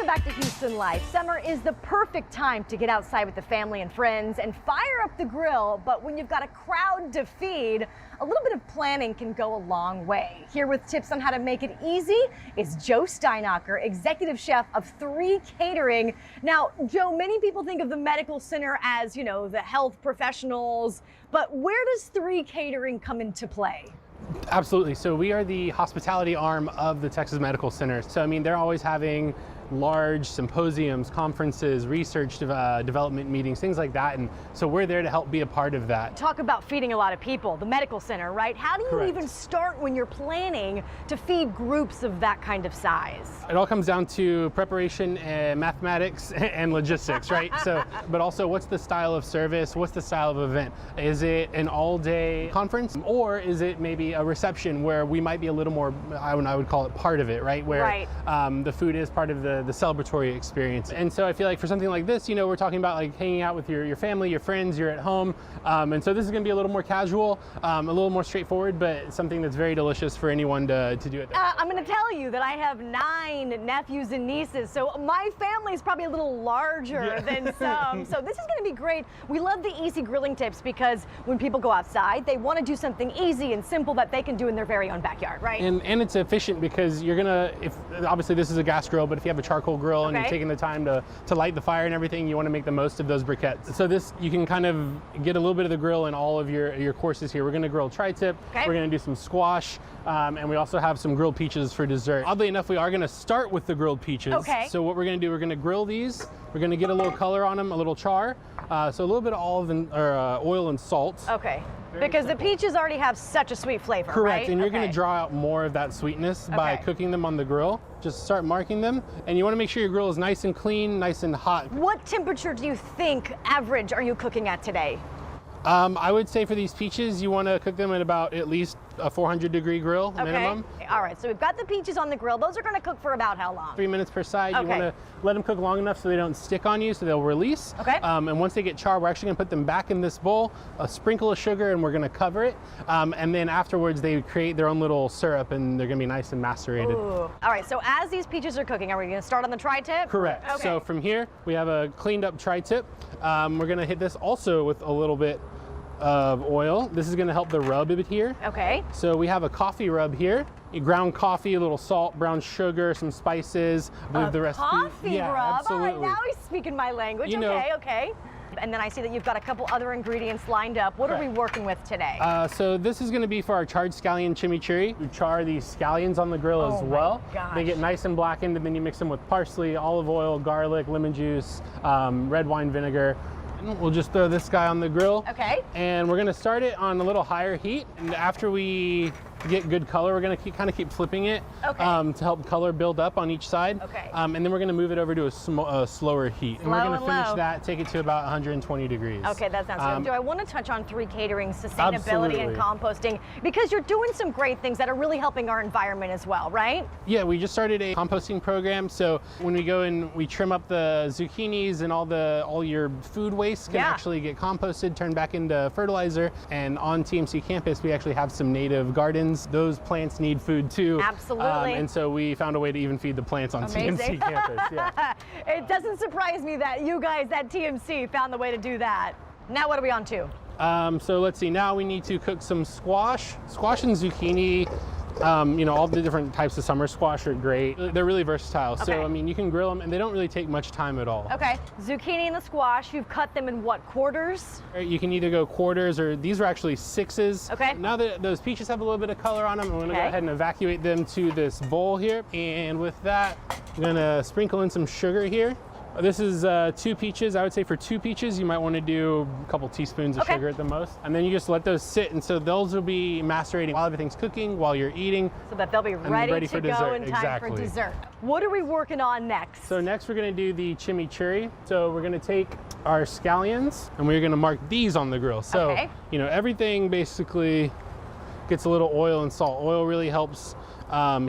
back to Houston Life. Summer is the perfect time to get outside with the family and friends and fire up the grill. But when you've got a crowd to feed, a little bit of planning can go a long way. Here with tips on how to make it easy is Joe Steinacher, executive chef of 3 Catering. Now, Joe, many people think of the medical center as, you know, the health professionals, but where does 3 Catering come into play? Absolutely. So we are the hospitality arm of the Texas Medical Center. So, I mean, they're always having large symposiums, conferences, research development meetings, things like that. And so we're there to help be a part of that. Talk about feeding a lot of people, the medical center, right? How do you Correct. even start when you're planning to feed groups of that kind of size? It all comes down to preparation and mathematics and logistics, right? So, but also what's the style of service? What's the style of event? Is it an all-day conference, or is it maybe a reception where we might be a little more, I would call it part of it, right? Where the food is part of the celebratory experience. And so I feel like for something like this, you know, we're talking about like hanging out with your family, your friends, you're at home. And so this is gonna be a little more casual, a little more straightforward, but something that's very delicious for anyone to do it. I'm gonna tell you that I have 9 nephews and nieces, so my family is probably a little larger than some. So this is gonna be great. We love the easy grilling tips because when people go outside, they wanna do something easy and simple that they can do in their very own backyard, right? And it's efficient because you're gonna, obviously this is a gas grill, but if you have a charcoal grill and you're taking the time to light the fire and everything, you want to make the most of those briquettes. So this, you can kind of get a little bit of the grill in all of your courses here. We're going to grill tri-tip, we're going to do some squash, and we also have some grilled peaches for dessert. Oddly enough, we are going to start with the grilled peaches. So what we're going to do, we're going to grill these. We're going to get a little color on them, a little char, so a little bit of oil and salt. Because the peaches already have such a sweet flavor, Correct, and you're going to draw out more of that sweetness by cooking them on the grill. Just start marking them, and you want to make sure your grill is nice and clean, nice and hot. What temperature do you think average are you cooking at today? I would say for these peaches, you want to cook them at least a 400-degree grill minimum. All right, so we've got the peaches on the grill. Those are going to cook for about how long? 3 minutes per side. You want to let them cook long enough so they don't stick on you, so they'll release. And once they get charred, we're actually going to put them back in this bowl, a sprinkle of sugar, and we're going to cover it. And then afterwards, they create their own little syrup, and they're going to be nice and macerated. Ooh. All right, so as these peaches are cooking, are we going to start on the tri-tip? Correct. So from here, we have a cleaned up tri-tip. We're going to hit this also with a little bit of oil. This is going to help the rub a bit here. So we have a coffee rub here. Ground coffee, a little salt, brown sugar, some spices. I believe the recipe. Coffee rub. Absolutely. All right, now he's speaking my language. Okay. And then I see that you've got a couple other ingredients lined up. What are we working with today? So this is going to be for our charred scallion chimichurri. We char these scallions on the grill as well. They get nice and blackened, and then you mix them with parsley, olive oil, garlic, lemon juice, red wine vinegar. And we'll just throw this guy on the grill. And we're going to start it on a little higher heat. And after we get good color, we're going to kind of keep flipping it to help color build up on each side. And then we're going to move it over to a slower heat. And we're going to finish that, take it to about 120 degrees. That sounds good. Do I want to touch on 3 Catering sustainability and composting? Because you're doing some great things that are really helping our environment as well, right? Yeah, we just started a composting program. So when we go and we trim up the zucchinis and all your food waste can actually get composted, turned back into fertilizer. And on TMC campus, we actually have some native gardens. Those plants need food too. And so we found a way to even feed the plants on TMC campus. It doesn't surprise me that you guys at TMC found the way to do that. Now what are we on to? So let's see, now we need to cook some squash and zucchini. You know, all the different types of summer squash are great. They're really versatile. So, I mean, you can grill them and they don't really take much time at all. Zucchini and the squash, you've cut them in what, quarters? You can either go quarters, or these are actually 6s. Now that those peaches have a little bit of color on them, I'm gonna go ahead and evacuate them to this bowl here. And with that, I'm gonna sprinkle in some sugar here. This is 2 peaches. I would say for 2 peaches, you might want to do a couple teaspoons of sugar at the most. And then you just let those sit. And so those will be macerating while everything's cooking, while you're eating. So that they'll be ready to go in time for dessert. What are we working on next? So next we're going to do the chimichurri. So we're going to take our scallions and we're going to mark these on the grill. So, you know, everything basically gets a little oil and salt. Oil really helps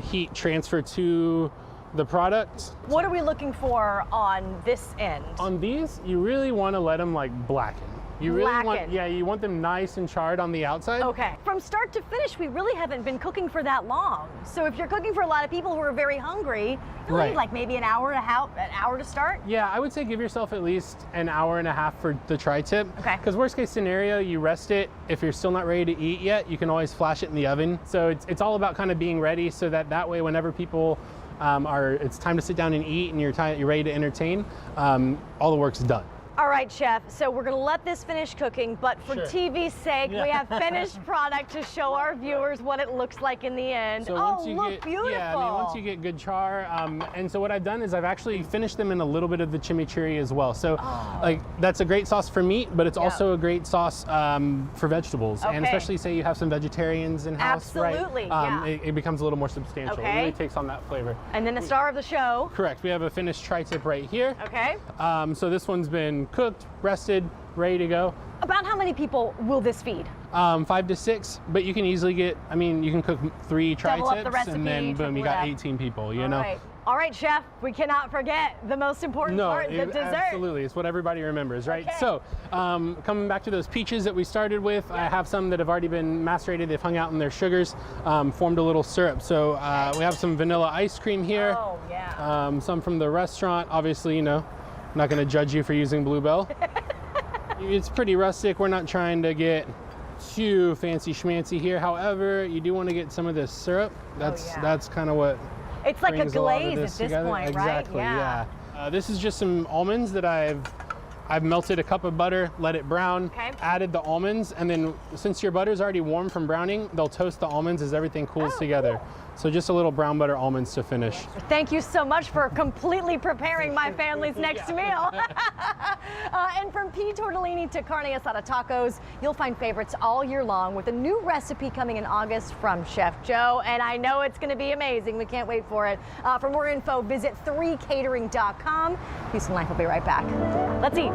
heat transfer to the product. What are we looking for on this end? On these, you really want to let them like blacken. You really want, blackened. yeah, you want them nice and charred on the outside. Okay. From start to finish, we really haven't been cooking for that long. So if you're cooking for a lot of people who are very hungry, you'll need like maybe an hour to start. Yeah, I would say give yourself at least an hour and a half for the tri-tip. Okay. Because worst case scenario, you rest it. If you're still not ready to eat yet, you can always flash it in the oven. So it's all about kind of being ready so that way whenever people it's time to sit down and eat and you're ready to entertain, all the work's done. All right, Chef, so we're gonna let this finish cooking, but for TV's sake, we have finished product to show our viewers what it looks like in the end. So oh, look beautiful. Yeah, I mean, once you get good char, and so what I've done is I've actually finished them in a little bit of the chimichurri as well. So like that's a great sauce for meat, but it's also a great sauce for vegetables. And especially say you have some vegetarians in house, Absolutely, right? It becomes a little more substantial. Okay. It really takes on that flavor. And then the star of the show. Correct, we have a finished tri-tip right here. Okay. So this one's been cooked, rested, ready to go. About how many people will this feed? 5 to 6, but you can easily get, I mean, you can cook 3 tri-tips and then boom, you got 18 people, you know? All right, Chef, we cannot forget the most important part, the dessert. Absolutely, it's what everybody remembers, right? Okay. So, coming back to those peaches that we started with, I have some that have already been macerated, they've hung out in their sugars, formed a little syrup. So we have some vanilla ice cream here. Oh, yeah. Some from the restaurant, obviously, you know, I'm not gonna judge you for using Bluebell. It's pretty rustic, we're not trying to get too fancy schmancy here. However, you do want to get some of this syrup. That's kind of what it's like a brings glaze of at this together. point, Exactly, right? yeah. This is just some almonds that I've melted a cup of butter, let it brown, added the almonds, and then since your butter's already warm from browning, they'll toast the almonds as everything cools together. Cool. So just a little brown butter almonds to finish. Thank you so much for completely preparing my family's next meal. And from pea tortellini to carne asada tacos, you'll find favorites all year long with a new recipe coming in August from Chef Joe. And I know it's going to be amazing. We can't wait for it. For more info, visit 3catering.com. Peace and life. We'll be right back. Let's eat.